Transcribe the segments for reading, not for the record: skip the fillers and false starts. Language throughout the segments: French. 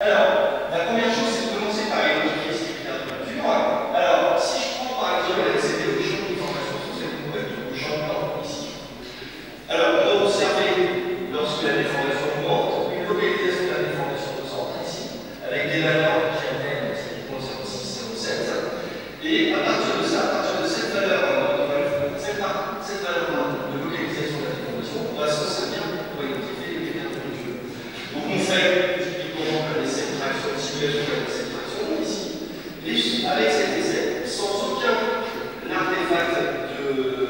Alors, la première chose, c'est de commencer par identifier ces critères de mesure. Alors, si je prends par exemple l'accès au champ d'information sur cette nouvelle, au champ blanc ici. Alors, on va observer, lorsque la déformation augmente, une localisation de la déformation au centre ici, avec des valeurs qui atteignent 7,0607. Et à partir de ça, à partir de cette valeur, cette valeur de localisation de la déformation, on va s'en servir pour identifier les critères de mesure. Donc, on fait simulation de cette traction ici, et avec cet essai, sans aucun artefact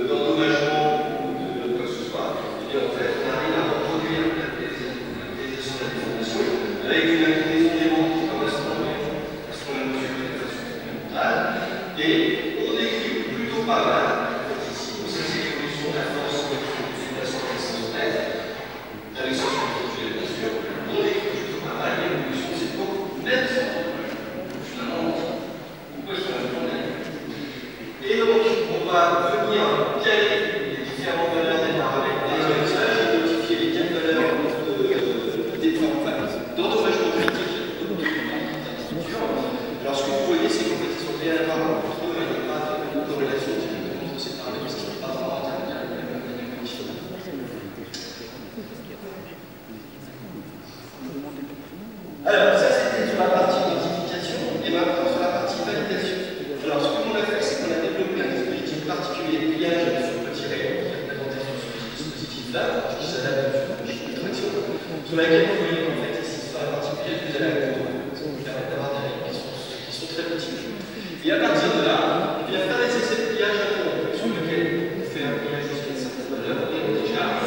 d'endommagement ou de quoi que ce soit, et en fait, on arrive à reproduire la localisation de la déformation avec une inclinaison des bandes qui correspond à ce qu'on a mesuré de façon fondamentale, et on décrit plutôt pas mal, ici, donc ça c'est l'évolution de la force de la centralisation avec son produit bien sûr, on décrit plutôt pas mal l'évolution, c'est beaucoup même finalement, pourquoi je fais un journée. Et donc, on va venir caler les différentes valeurs des paramètres des messages, identifier les 4 valeurs d'endommagement critique de la structure. Alors, ce que vous voyez, c'est qu'en fait, ils sont bien apparents entre eux, il n'y a pas de corrélation entre ces paramètres, parce qu'ils ne sont pas vraiment intervenir avec la même condition. Alors, ça c'était sur la partie identification, et maintenant sur la partie validation. Alors, ce que l'on a fait, c'est qu'on a développé un dispositif particulier de pliage sur petit rayon qui est présenté sur ce dispositif-là, qui s'adapte à une logique de traction, sur laquelle vous voyez en fait ici, sur la partie pliage, vous allez avoir qui permet d'avoir des rayons qui sont très petits. Et à partir de là, on vient faire des essais de pliage interrompus sur lesquels on fait un pliage jusqu'à une certaine valeur et on décharge.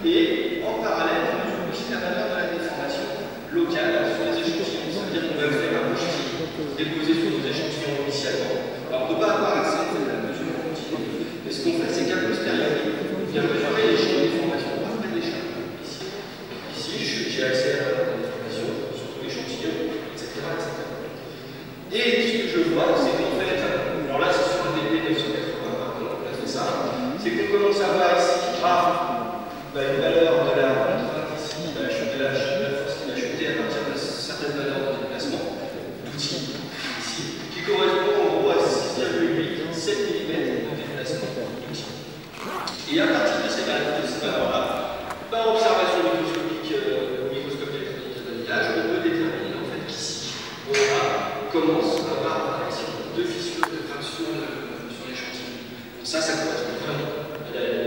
Et en parallèle, on mesure aussi la valeur de la déformation locale sur les échantillons. Ça veut dire qu'on va faire un bouchetier déposé sur nos échantillons initialement. Alors, on ne peut pas avoir accès à la mesure en continu. Mais ce qu'on fait, c'est qu'à posteriori, on vient mesurer les champs de déformation après l'échantillon. Ici, j'ai accès à la déformation sur tous l'échantillon, etc., etc. Et ce que je vois, c'est qu'en fait, alors là, c'est sur le DP 980, pardon, on a fait ça, c'est qu'on commence à voir ici, une valeur de la force qui va chuter à partir de certaines valeurs de déplacement d'outils ici, qui correspond en gros à 6,8 7 mm de déplacement d'outils. Et à partir de ces valeurs-là, par observation microscopique électronique de village, on peut déterminer en fait qu'ici, on commence à avoir l'apparition de fissures de traction sur l'échantillon. Ça correspond vraiment à la